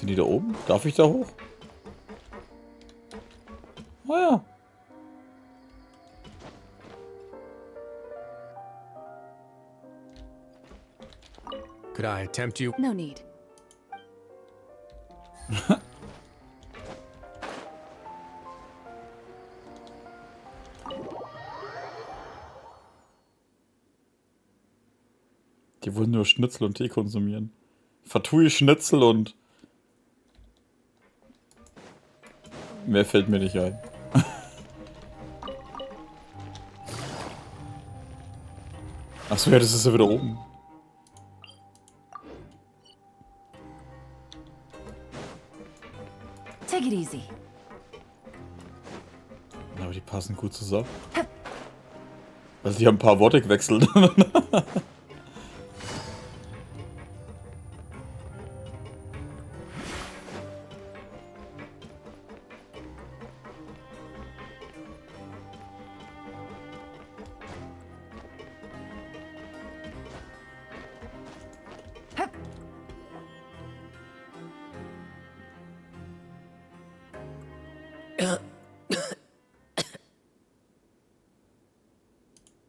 Sind die da oben? Darf ich da hoch? Ah ja. Could I tempt you? No need. Die wollen nur Schnitzel und Tee konsumieren. Vertue Schnitzel und... Mehr fällt mir nicht ein. Achso, ja, das ist ja wieder oben. Take it easy. Aber die passen gut zusammen. Also die haben ein paar Worte gewechselt.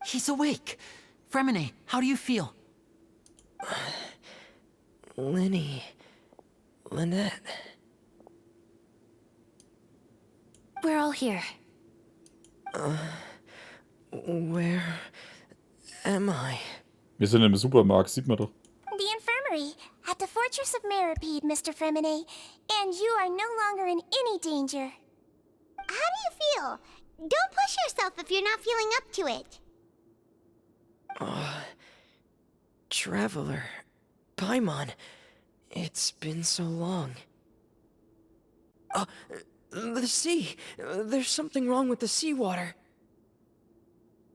He's awake. Fremine, how do you feel? Lenny. Lynette. We're all here. Where am I? Wir sind im Supermarkt, sieht man doch. The infirmary, at the fortress of Meropide, Mr. Fremine. And you are no longer in any danger. How do you feel? Don't push yourself if you're not feeling up to it. Traveler. Paimon. It's been so long. The sea. There's something wrong with the seawater.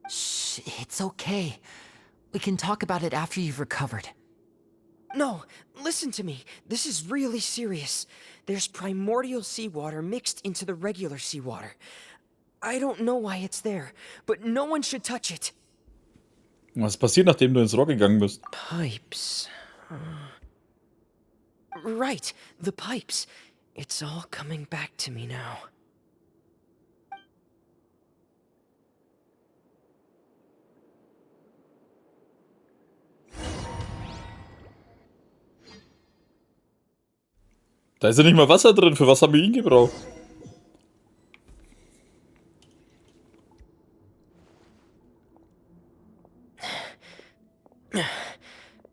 Shh, it's okay. We can talk about it after you've recovered. No, listen to me. This is really serious. There's primordial seawater mixed into the regular seawater. I don't know why it's there, but no one should touch it. Was passiert, nachdem du ins Rock gegangen bist? Pipes. Right, the pipes. It's all coming back to me now. Da ist ja nicht mal Wasser drin. Für was haben wir ihn gebraucht?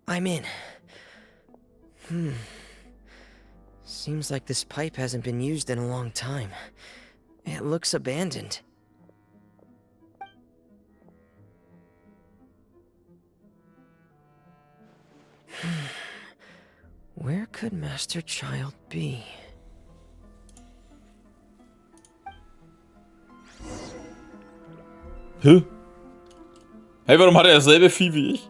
I'm in. Seems like this pipe hasn't been used in a long time. It looks abandoned. Where could Master Child be? Hä? Hey, warum hat er dasselbe Vieh wie ich?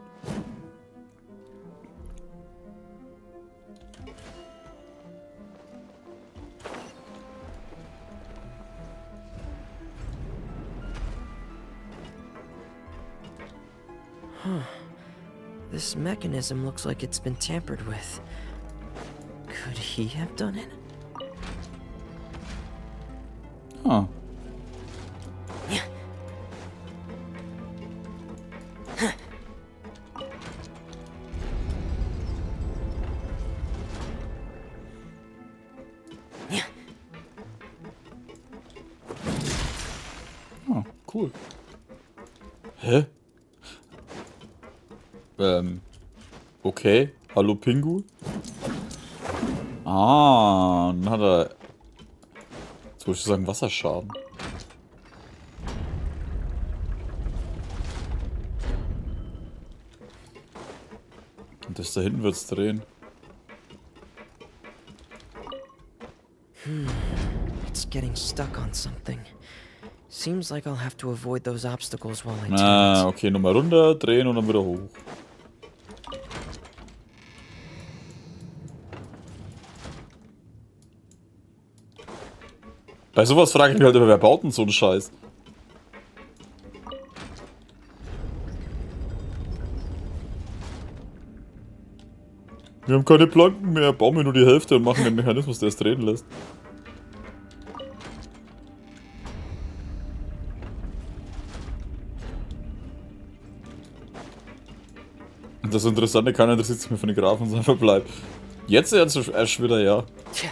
This mechanism looks like it's been tampered with. Could he have done it? Huh. Oh, cool. Hä? Okay. Hallo Pingu? Ah, dann hat er... Jetzt wollte ich sagen Wasserschaden. Und das da hinten wird's drehen. It's getting stuck on something. Seems like I'll have to avoid those obstacles while I Ah, turn. okay, nochmal runter, drehen und dann wieder hoch. Bei sowas frage ich mich halt immer, wer baut denn so einen Scheiß? Wir haben keine Planken mehr, bauen wir nur die Hälfte und machen den Mechanismus, der es drehen lässt. Und das Interessante, keiner interessiert sich mehr für den Graf und sein Verbleib. Jetzt erst wieder, ja. Tja.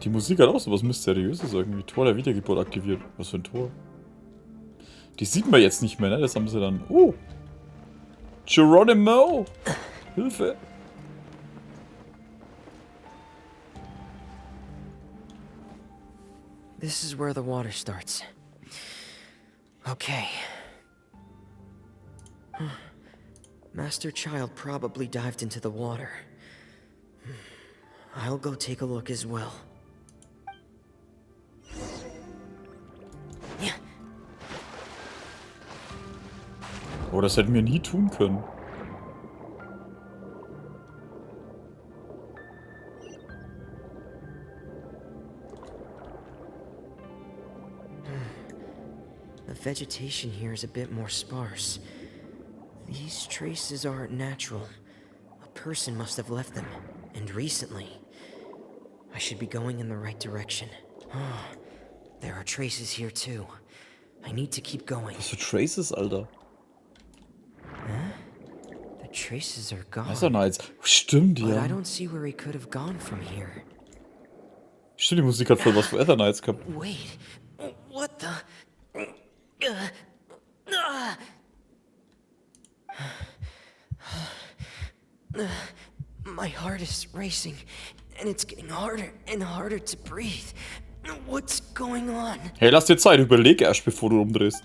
Die Musik hat auch so was Mysteriöses irgendwie. Tor der Wiedergeburt aktiviert. Was für ein Tor? Die sieht man jetzt nicht mehr, ne? Das haben sie dann... Oh! Geronimo! Hilfe! This is where the water starts. Okay. Master Child probably dived into the water. I'll go take a look as well. Oh, das hätten wir nie tun können. The vegetation here is a bit more sparse. These traces aren't natural. A person must have left them, and recently. I should be going in the right direction. Oh, there are traces here too. I need to keep going. Was für Traces, Alter? The traces are gone. Das ist doch nice. Stimmt, But ja. I don't see where he could have gone from here. Stimmt, die Musik hat voll was für Ether Knights gehabt. Wait, what the? My heart is racing, and it's getting harder and harder to breathe. What's going on? Hey, lass dir Zeit, überleg erst, bevor du umdrehst.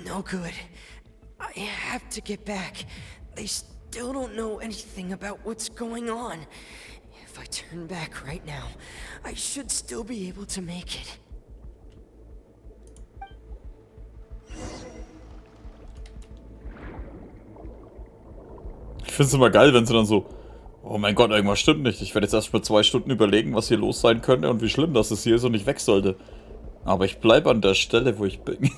No good. I have to get back. They still don't know anything about what's going on. If I turn back right now, I should still be able to make it. Ich find's immer geil, wenn sie dann so... Oh mein Gott, irgendwas stimmt nicht. Ich werde jetzt erst mal 2 Stunden überlegen, was hier los sein könnte und wie schlimm das ist hier ist und ich weg sollte. Aber ich bleibe an der Stelle, wo ich bin.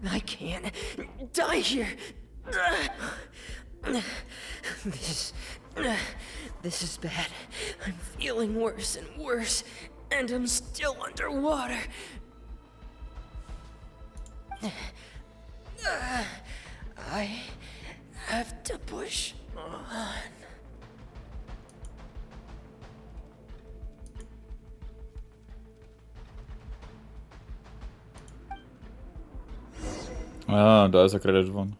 I can't die here. This is bad. I'm feeling worse and worse, and I'm still underwater. I have to push on. Ah, da ist er gerettet worden.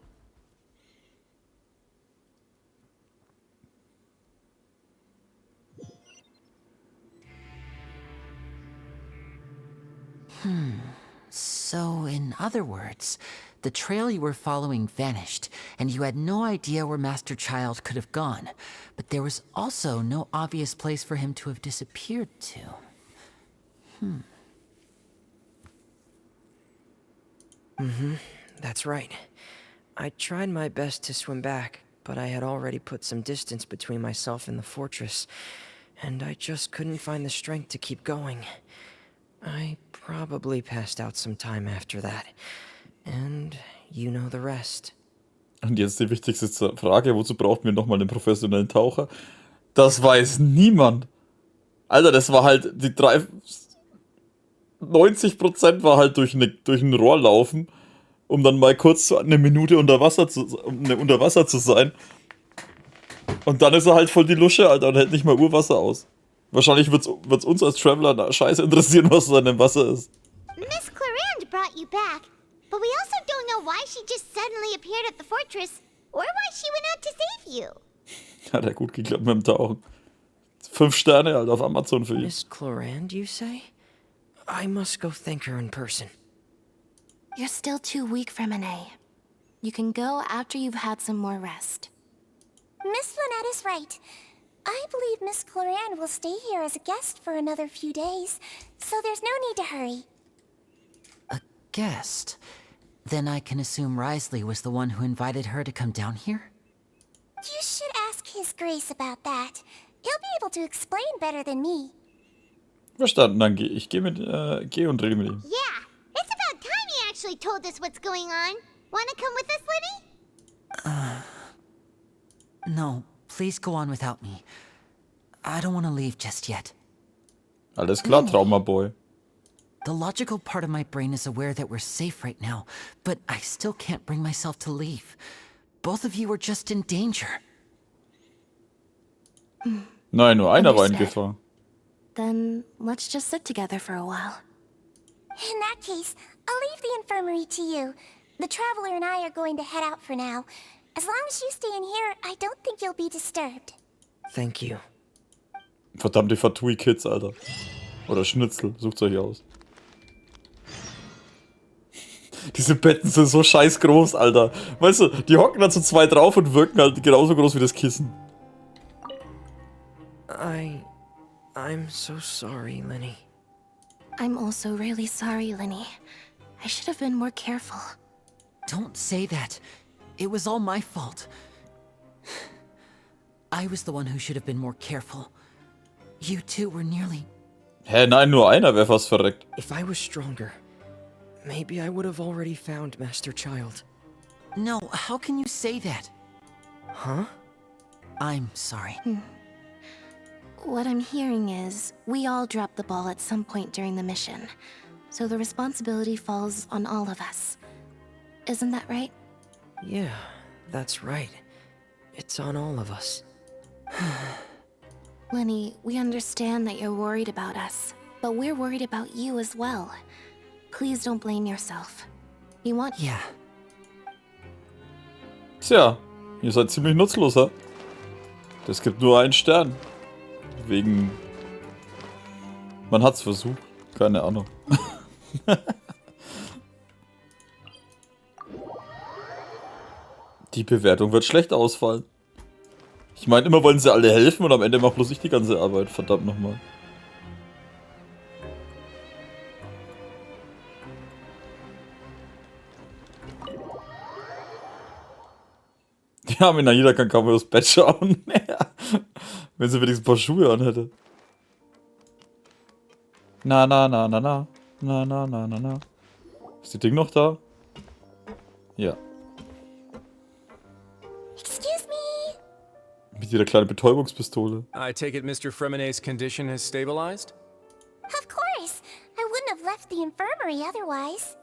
So, in other words, the trail you were following vanished, and you had no idea where Master Child could have gone. But there was also no obvious place for him to have disappeared to. That's right. I tried my best to swim back, but I had already put some distance between myself and the fortress, and I just couldn't find the strength to keep going. I probably passed out some time after that, and you know the rest. Und jetzt die wichtigste Frage, wozu brauchten wir nochmal einen professionellen Taucher? Das weiß niemand. Alter, das war halt, die 90% war halt durch ein Rohr laufen, um dann mal kurz eine Minute unter Wasser zu sein. Und dann ist er halt voll die Lusche, Alter, und hält nicht mal Urwasser aus. Wahrscheinlich wird's uns als Traveler scheiße interessieren, was da in dem Wasser ist. Miss Clarande brought you back, but we also don't know why she just suddenly appeared at the fortress, or why she went out to save you. Hat ja gut geklappt mit dem Tauchen. 5 Sterne halt auf Amazon für ihn. Miss Clarande, you say? I must go thank her in person. You're still too weak, Fremine. You can go after you've had some more rest. Miss Lynette is right. I believe Miss Clarande will stay here as a guest for another few days, so there's no need to hurry. A guest? Then I can assume Risley was the one who invited her to come down here? You should ask His Grace about that. He'll be able to explain better than me. Verstanden, dann ich gehe und rede mit ihm. Yeah, it's about time he actually told us what's going on. Wanna come with us, Lenny? No, please go on without me. I don't want to leave just yet. Alles klar, Traumaboy. The logical part of my brain is aware that we're safe right now, but I still can't bring myself to leave. Both of you are just in danger. Nein, nur einer war in Understood. Gefahr. Then let's just sit together for a while. In that case, I'll leave the infirmary to you. The Traveler and I are going to head out for now. As long as you stay in here, I don't think you'll be disturbed. Thank you. Verdammte Fatui-Kids, Alter. Oder Schnitzel, sucht's euch aus. Diese Betten sind so scheiß groß, Alter. Weißt du, die hocken da zu zweit drauf und wirken halt genauso groß wie das Kissen. I'm so sorry, Lenny. I'm also really sorry, Lenny. I should have been more careful. Don't say that. It was all my fault. I was the one who should have been more careful. You two were nearly... Hä, nein, nur einer wäre fast verreckt. If I was stronger, maybe I would have already found Master Child. No, how can you say that? Huh? I'm sorry. What I'm hearing is, we all dropped the ball at some point during the mission. So the responsibility falls on all of us. Isn't that right? Yeah, that's right. It's on all of us. Lenny, we understand that you're worried about us, but we're worried about you as well. Please don't blame yourself. We want... Yeah. Tja, ihr seid ziemlich nutzlos, ha? Das gibt nur einen Stern. Wegen... Man hat's versucht. Keine Ahnung. Die Bewertung wird schlecht ausfallen. Ich meine, immer wollen sie alle helfen und am Ende macht bloß ich die ganze Arbeit. Verdammt nochmal. Ja, jeder kann kaum aufs Bett schauen. Wenn sie wenigstens ein paar Schuhe anhätte. Na. Ist die Ding noch da? Ja. Excuse me? Mit ihrer kleinen Betäubungspistole. I take it Mr. Fremonet's condition has stabilized? Of course. I wouldn't have left the infirmary otherwise.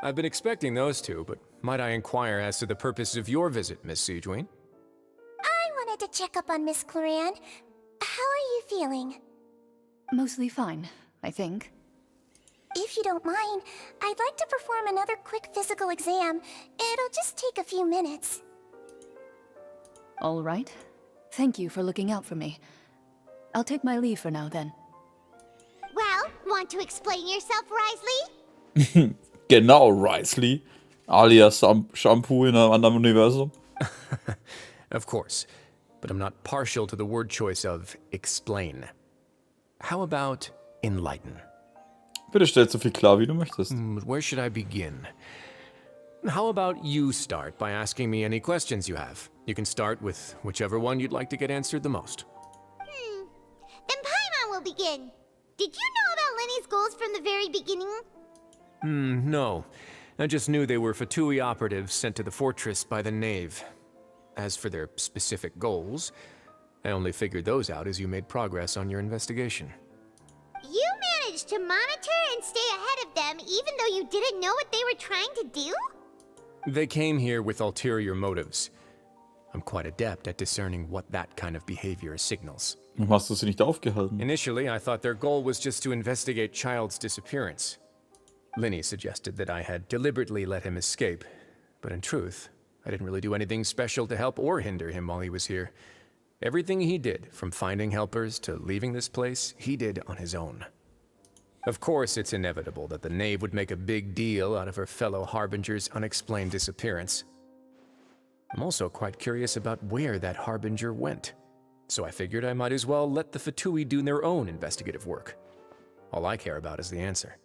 I've been expecting those two, but might I inquire as to the purpose of your visit, Miss Seedween? I wanted to check up on Miss Cloran. How are you feeling? Mostly fine, I think. If you don't mind, I'd like to perform another quick physical exam. It'll just take a few minutes. All right. Thank you for looking out for me. I'll take my leave for now, then. Well, want to explain yourself, Risley? Genau, Risley. Alias Shampoo in einem anderen Universum. Of course, but I'm not partial to the word choice of explain. How about enlighten? Bitte stell so viel klar, wie du möchtest. But where should I begin? How about you start by asking me any questions you have? You can start with whichever one you'd like to get answered the most. Then Paimon will begin. Did you know about Lenny's goals from the very beginning? No. I just knew they were Fatui operatives sent to the fortress by the Knave. As for their specific goals, I only figured those out as you made progress on your investigation. You managed to monitor and stay ahead of them even though you didn't know what they were trying to do? They came here with ulterior motives. I'm quite adept at discerning what that kind of behavior signals. Warum hast du sie nicht aufgehalten? Initially, I thought their goal was just to investigate Child's disappearance. Linny suggested that I had deliberately let him escape, but in truth, I didn't really do anything special to help or hinder him while he was here. Everything he did, from finding helpers to leaving this place, he did on his own. Of course, it's inevitable that the Knave would make a big deal out of her fellow Harbinger's unexplained disappearance. I'm also quite curious about where that Harbinger went, so I figured I might as well let the Fatui do their own investigative work. All I care about is the answer.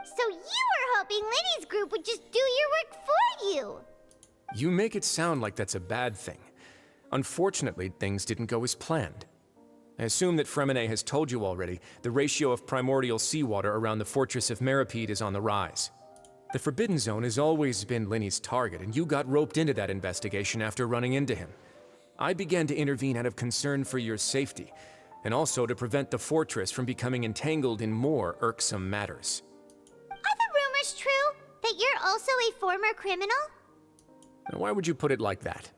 So you were hoping Lenny's group would just do your work for you? You make it sound like that's a bad thing. Unfortunately, things didn't go as planned. I assume that Fremine has told you already, the ratio of primordial seawater around the fortress of Meropide is on the rise. The Forbidden Zone has always been Linny's target, and you got roped into that investigation after running into him. I began to intervene out of concern for your safety, and also to prevent the fortress from becoming entangled in more irksome matters. Are the rumors true? That you're also a former criminal? Now, why would you put it like that?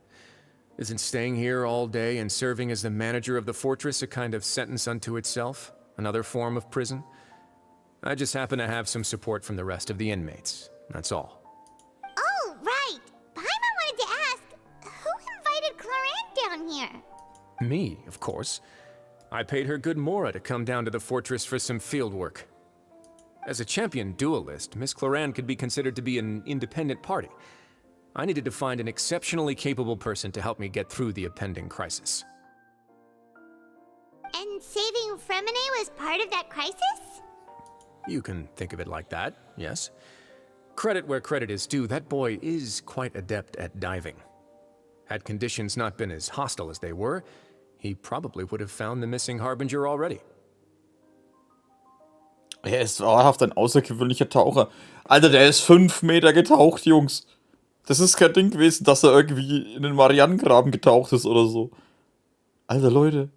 Isn't staying here all day and serving as the manager of the fortress a kind of sentence unto itself? Another form of prison? I just happen to have some support from the rest of the inmates. That's all. Oh, right. Paimon wanted to ask, who invited Cloran down here? Me, of course. I paid her good Mora to come down to the fortress for some field work. As a champion duelist, Miss Cloran could be considered to be an independent party. I needed to find an exceptionally capable person to help me get through the impending crisis. And saving Fremine was part of that crisis? You can think of it like that, yes. Credit where credit is due, that boy is quite adept at diving. Had conditions not been as hostile as they were, he probably would have found the missing Harbinger already. Er ist wahrhaft ein außergewöhnlicher Taucher. Alter, der ist 5 Meter getaucht, Jungs. Das ist kein Ding gewesen, dass er irgendwie in den Marianengraben getaucht ist oder so. Alter, Leute.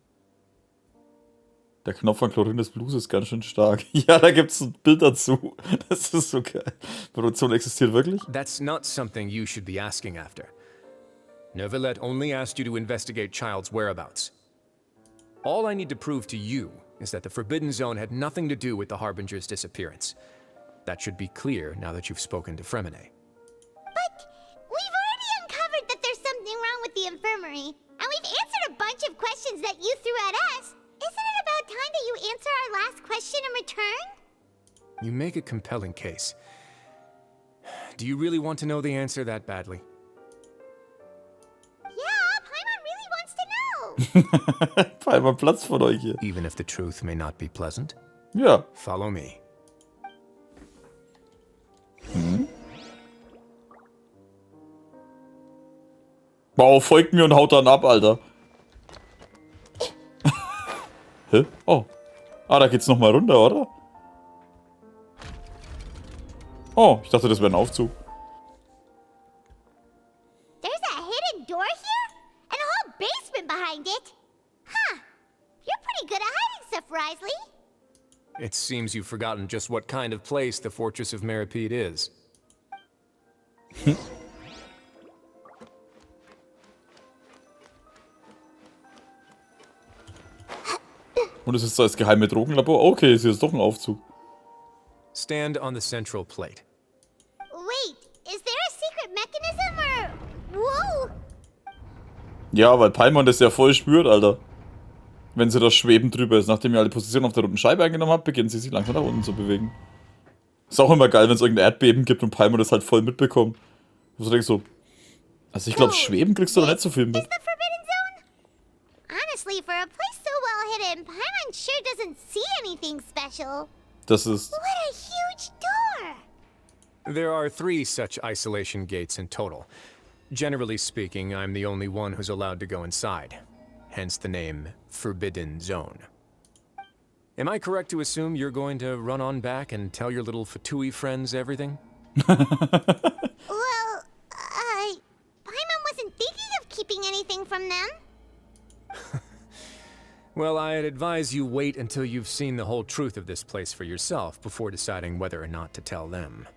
Der Knopf von Chlorines Blues ist ganz schön stark. Ja, da gibt's ein Bild dazu. Das ist so geil. Produktion existiert wirklich? That's not something you should be asking after. Neuvillette only asked you to investigate Child's whereabouts. All I need to prove to you is that the Forbidden Zone had nothing to do with the Harbinger's disappearance. That should be clear now that you've spoken to Fremine. But we've already uncovered that there's something wrong with the infirmary, and we've answered a bunch of questions that you threw at us. Isn't it about time that you answer our last question in return? You make a compelling case. Do you really want to know the answer that badly? Yeah, Paimon really wants to know. Einmal Platz von euch hier. Even if the truth may not be pleasant? Ja. Follow me. Wow, folgt mir und haut dann ab, Alter. Hä? Oh. Ah, da geht's nochmal runter, oder? Oh, ich dachte, das wäre ein Aufzug. There's a hidden door here? And a whole basement behind it? Huh. You're pretty good at hiding stuff, Risley. It seems you've forgotten just what kind of place the Fortress of Meropide is. Und es ist das geheime Drogenlabor? Okay, es ist doch ein Aufzug. Stand on the central plate. Wait, is there a secret mechanism or... Whoa! Ja, weil Paimon das ja voll spürt, Alter. Wenn sie das Schweben drüber ist. Nachdem ihr alle Positionen auf der roten Scheibe eingenommen habt, beginnt sie sich langsam nach unten zu bewegen. Ist auch immer geil, wenn es irgendein Erdbeben gibt und Paimon das halt voll mitbekommt. Wo du denkst so... Also ich glaube, Schweben kriegst du da nicht so viel mit. Is the Forbidden Zone? Honestly, for a place so well hidden, Paimon sure doesn't see anything special. Das ist... What a huge door! There are 3 such isolation gates in total. Generally speaking, I'm the only one who's allowed to go inside. Hence the name Forbidden Zone. Am I correct to assume you're going to run on back and tell your little Fatui friends everything? Well, Paimon wasn't thinking of keeping anything from them. Well, I'd advise you wait until you've seen the whole truth of this place for yourself before deciding whether or not to tell them.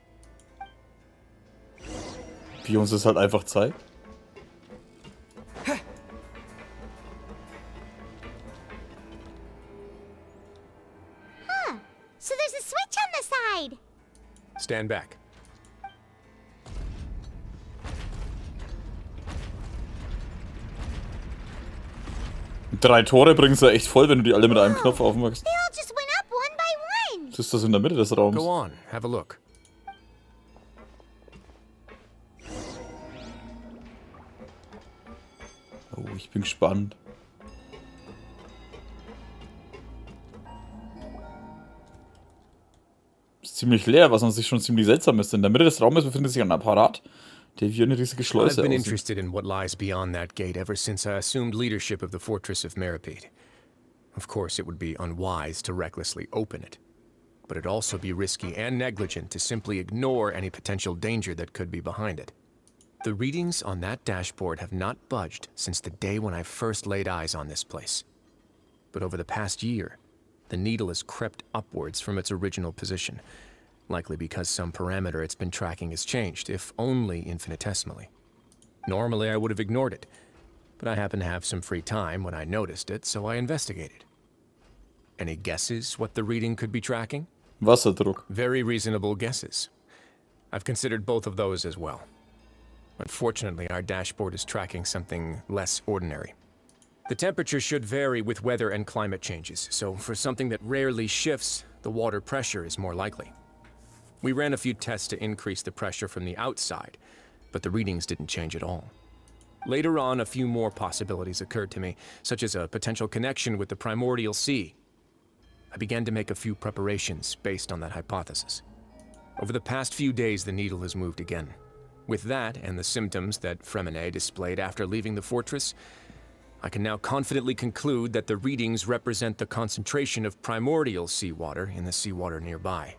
Wie uns das halt einfach zeigt. So there's a switch on the side. Stand back. Drei Tore bringen sie echt voll, wenn du die alle mit einem Knopf aufmachst. They all just went up one by one. Das ist das in der Mitte des Raums. Go on, have a look. Oh, ich bin gespannt. Ist ziemlich leer, was an sich schon ziemlich seltsam ist. In der Mitte des Raumes befindet sich ein Apparat, Der wie eine riesige I've Schleuse been aussieht. interested in what lies beyond that gate ever since I assumed leadership of the fortress of Meropide. Of course, it would be unwise to recklessly open it, but it'd also be risky and negligent to simply ignore any potential danger that could be behind it. The readings on that dashboard have not budged since the day when I first laid eyes on this place. But over the past year, the needle has crept upwards from its original position, likely because some parameter it's been tracking has changed, if only infinitesimally. Normally, I would have ignored it, but I happened to have some free time when I noticed it, so I investigated. Any guesses what the reading could be tracking? Wasserdruck. Very reasonable guesses. I've considered both of those as well. Unfortunately, our dashboard is tracking something less ordinary. The temperature should vary with weather and climate changes, so for something that rarely shifts, the water pressure is more likely. We ran a few tests to increase the pressure from the outside, but the readings didn't change at all. Later on, a few more possibilities occurred to me, such as a potential connection with the primordial sea. I began to make a few preparations based on that hypothesis. Over the past few days, the needle has moved again. With that, and the symptoms that Fremine displayed after leaving the fortress, I can now confidently conclude that the readings represent the concentration of primordial seawater in the seawater nearby.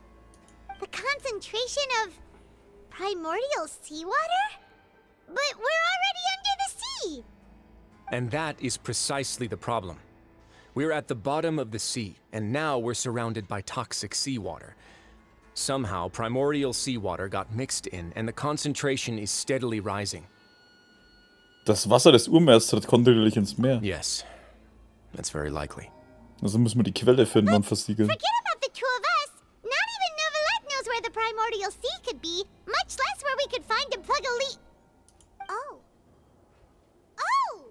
The concentration of primordial seawater? But we're already under the sea! And that is precisely the problem. We're at the bottom of the sea, and now we're surrounded by toxic seawater. Somehow, primordial seawater got mixed in, and the concentration is steadily rising. Das Wasser des Urmeers tritt kontinuierlich ins Meer. Yes, that's very likely. Also müssen wir die Quelle finden und versiegeln. Forget about the two of us! Not even Novelette knows where the primordial sea could be, much less where we could find and plug a leak. Oh. Oh!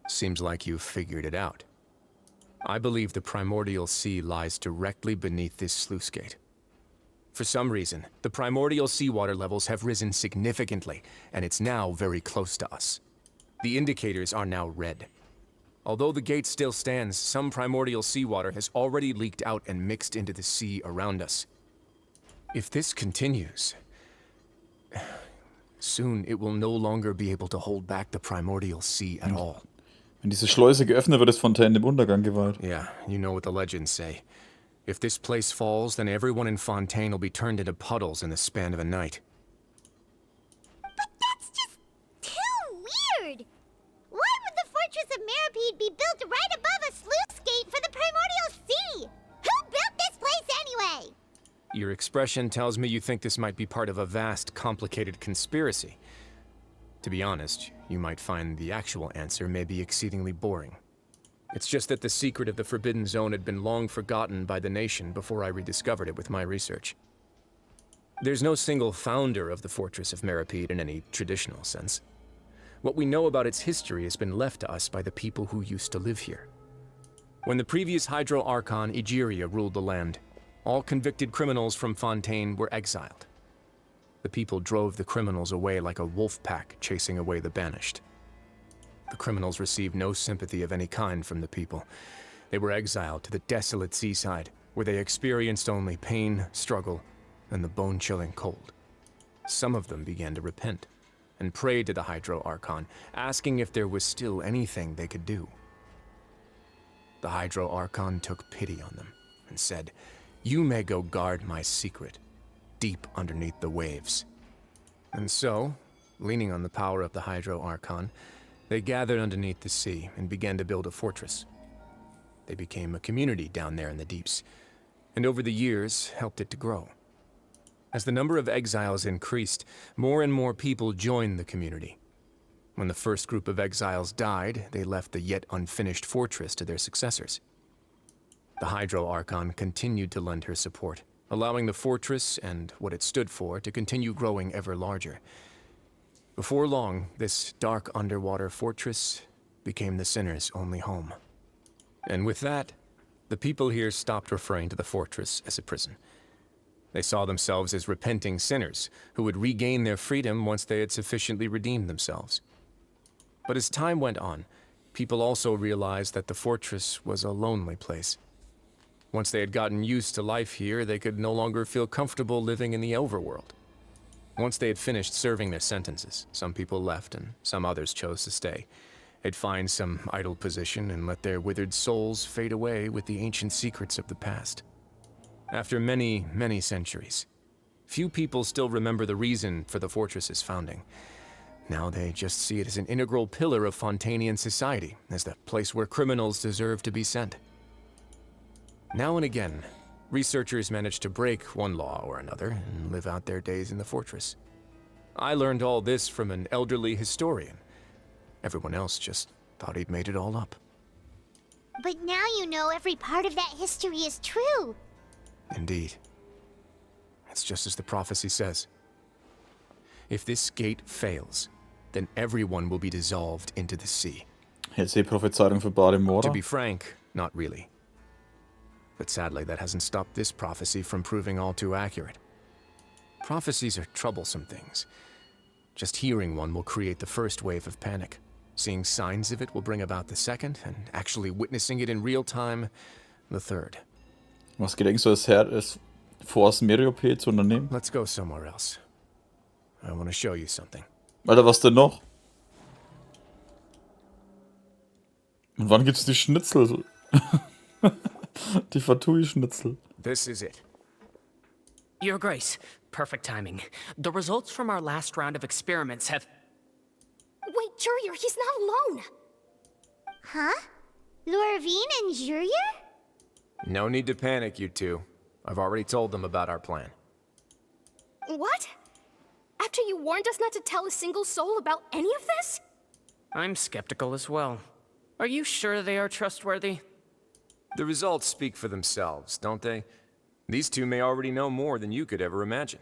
Seems like you've figured it out. I believe the primordial sea lies directly beneath this sluice gate. For some reason, the primordial seawater levels have risen significantly, and it's now very close to us. The indicators are now red. Although the gate still stands, some primordial seawater has already leaked out and mixed into the sea around us. If this continues, soon it will no longer be able to hold back the primordial sea at all. Wenn diese Schleuse geöffnet wird, ist Fontaine dem Untergang geweiht. Yeah, you know what the legends say. If this place falls, then everyone in Fontaine will be turned into puddles in the span of a night. But that's just too weird! Why would the Fortress of Meropide be built right above a sluice gate for the primordial sea? Who built this place anyway? Your expression tells me you think this might be part of a vast, complicated conspiracy. To be honest, you might find the actual answer may be exceedingly boring. It's just that the secret of the Forbidden Zone had been long forgotten by the nation before I rediscovered it with my research. There's no single founder of the Fortress of Meropide in any traditional sense. What we know about its history has been left to us by the people who used to live here. When the previous Hydro Archon Egeria ruled the land, all convicted criminals from Fontaine were exiled. The people drove the criminals away like a wolf pack chasing away the banished. The criminals received no sympathy of any kind from the people. They were exiled to the desolate seaside, where they experienced only pain, struggle, and the bone-chilling cold. Some of them began to repent, and prayed to the Hydro Archon, asking if there was still anything they could do. The Hydro Archon took pity on them, and said, "You may go guard my secret, deep underneath the waves." And so, leaning on the power of the Hydro Archon, they gathered underneath the sea and began to build a fortress. They became a community down there in the deeps, and over the years helped it to grow. As the number of exiles increased, more and more people joined the community. When the first group of exiles died, they left the yet unfinished fortress to their successors. The Hydro Archon continued to lend her support, allowing the fortress and what it stood for to continue growing ever larger. Before long, this dark underwater fortress became the sinner's only home. And with that, the people here stopped referring to the fortress as a prison. They saw themselves as repenting sinners who would regain their freedom once they had sufficiently redeemed themselves. But as time went on, people also realized that the fortress was a lonely place. Once they had gotten used to life here, they could no longer feel comfortable living in the overworld. Once they had finished serving their sentences, some people left and some others chose to stay. They'd find some idle position and let their withered souls fade away with the ancient secrets of the past. After many, many centuries, few people still remember the reason for the fortress's founding. Now they just see it as an integral pillar of Fontanian society, as the place where criminals deserve to be sent. Now and again, researchers manage to break one law or another and live out their days in the fortress. I learned all this from an elderly historian. Everyone else just thought he'd made it all up. But now you know every part of that history is true. Indeed. It's just as the prophecy says. If this gate fails, then everyone will be dissolved into the sea. Jetzt die Prophezeiung für Bademora. To be frank, not really. But sadly, that hasn't stopped this prophecy from proving all too accurate. Prophecies are troublesome things. Just hearing one will create the first wave of panic. Seeing signs of it will bring about the second, and actually witnessing it in real time, the third. Was gedenkst du als Force Meropide zu unternehmen? Let's go somewhere else. I want to show you something. Alter, was denn noch? Und wann gibt's die Schnitzel? Die Fatui-Schnitzel. This is it. Your Grace, perfect timing. The results from our last round of experiments have... Wait, Jurier, he's not alone. Huh? Lorvine and Jurier? No need to panic, you two. I've already told them about our plan. What? After you warned us not to tell a single soul about any of this? I'm skeptical as well. Are you sure they are trustworthy? The results speak for themselves, don't they? These two may already know more than you could ever imagine.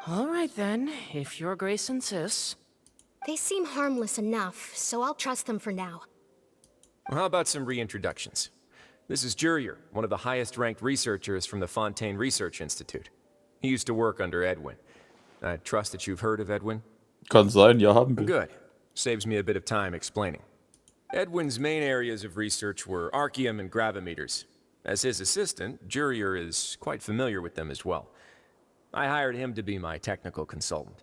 All right then, if Your Grace insists. They seem harmless enough, so I'll trust them for now. Well, how about some reintroductions? This is Jurier, one of the highest-ranked researchers from the Fontaine Research Institute. He used to work under Edwin. I trust that you've heard of Edwin? Kann sein, ja, haben wir. Good. Saves me a bit of time explaining. Edwin's main areas of research were archaeum and gravimeters. As his assistant, Jurier is quite familiar with them as well. I hired him to be my technical consultant.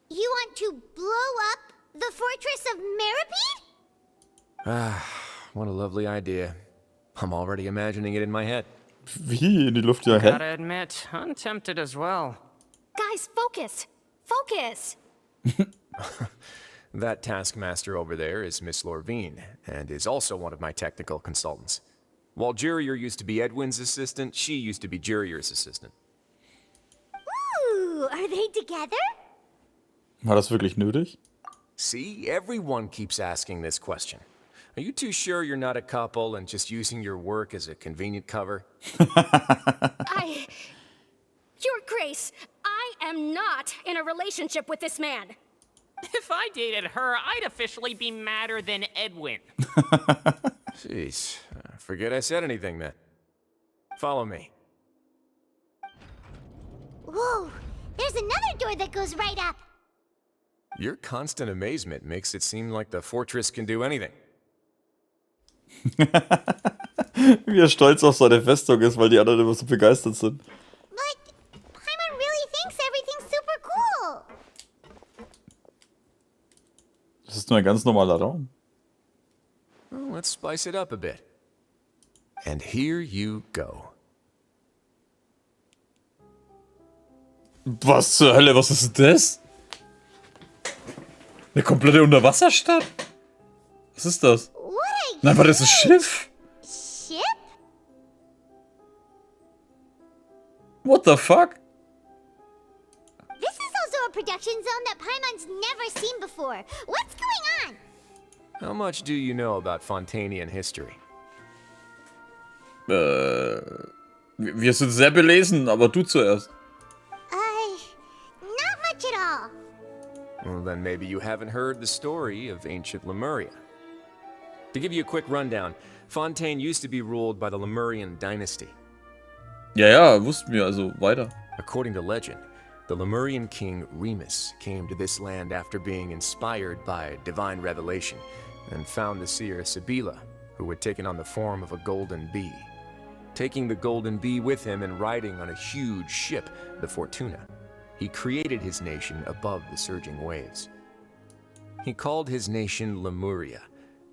You want to blow up the fortress of Meropide? Ah, what a lovely idea. I'm already imagining it in my head. Wie? In die Luft jagen? Gotta admit, I'm tempted as well. Guys, focus! Focus! That taskmaster over there is Miss Lorvine, and is also one of my technical consultants. While Jurier used to be Edwin's assistant, she used to be Jurier's assistant. Ooh, are they together? War das wirklich nötig? See, everyone keeps asking this question. Are you too sure you're not a couple and just using your work as a convenient cover? Your Grace, I am not in a relationship with this man. If I dated her, I'd officially be madder than Edwin. Jeez, forget I said anything then. Follow me. Whoa, there's another door that goes right up. Your constant amazement makes it seem like the fortress can do anything. Wie er stolz auf seine Festung ist, weil die anderen immer so begeistert sind. But Paimon really thinks everything's super cool. Das ist nur ein ganz normaler Raum. Well, let's spice it up a bit. And here you go. Was zur Hölle, was ist das? Eine komplette Unterwasserstadt? Was ist das? What a Nein, war das ein Schiff? ship? What the fuck? This is also a production zone that Paimon's never seen before. What's going on? How much do you know about Fontanian history? Wir sind sehr belesen, aber du zuerst. Not much at all. Well, then maybe you haven't heard the story of ancient Lemuria. To give you a quick rundown, Fontaine used to be ruled by the Lemurian dynasty. Ja, wussten wir, also weiter. According to legend, the Lemurian king Remus came to this land after being inspired by divine revelation and found the seer Sibila, who had taken on the form of a golden bee. Taking the golden bee with him and riding on a huge ship, the Fortuna, he created his nation above the surging waves. He called his nation Lemuria,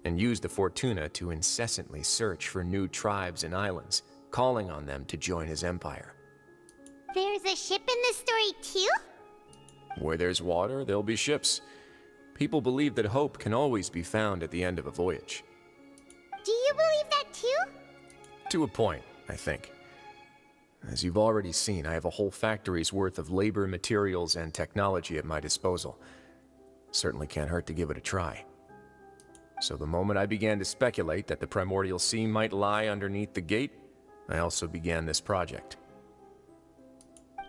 and used the Fortuna to incessantly search for new tribes and islands, calling on them to join his empire. There's a ship in this story too? Where there's water, there'll be ships. People believe that hope can always be found at the end of a voyage. Do you believe that too? To a point, I think. As you've already seen, I have a whole factory's worth of labor, materials, and technology at my disposal. Certainly can't hurt to give it a try. So the moment I began to speculate that the primordial sea might lie underneath the gate, I also began this project.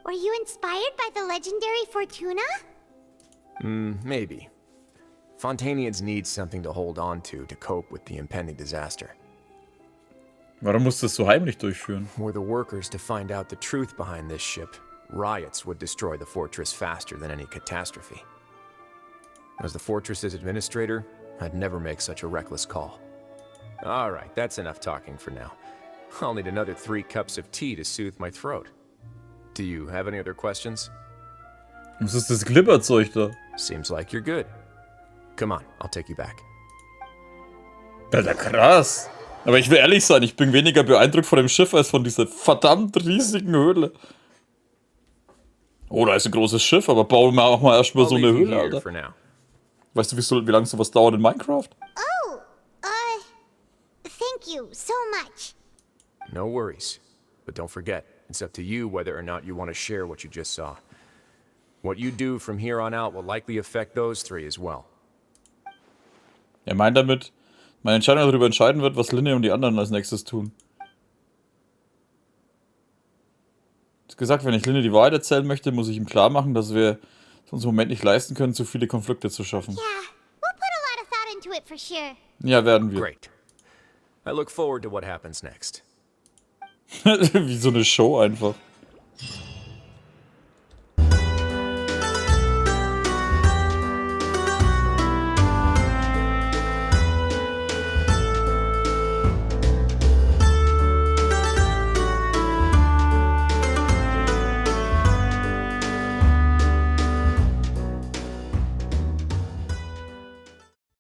Were you inspired by the legendary Fortuna? Maybe. Fontanians need something to hold on to cope with the impending disaster. Warum musst du es so heimlich durchführen? Were the workers to find out the truth behind this ship, riots would destroy the fortress faster than any catastrophe. As the fortress's administrator, I'd never make such a reckless call. All right, that's enough talking for now. I'll need another 3 cups of tea to soothe my throat. Do you have any other questions? Was ist das Glibberzeug da? Seems like you're good. Come on, I'll take you back. Alter, krass. Aber ich will ehrlich sein, ich bin weniger beeindruckt von dem Schiff als von dieser verdammt riesigen Höhle. Oh, da ist ein großes Schiff, aber bauen wir auch mal erstmal so eine Höhle, Alter. Weißt du, wie lange sowas dauert in Minecraft? Oh, thank you so much. No worries. But don't forget, it's up to you whether or not you want to share what you just saw. What you do from here on out will likely affect those 3 as well. Er meint damit, meine Entscheidung darüber entscheiden wird, was Linne und die anderen als nächstes tun. Er hat gesagt, wenn ich Linne die Wahrheit erzählen möchte, muss ich ihm klar machen, dass wir es uns im Moment nicht leisten können, zu viele Konflikte zu schaffen. Yeah, we'll put a lot of thought into it for sure. Ja, werden wir. Great. I look forward to what happens next. Wie so eine Show einfach.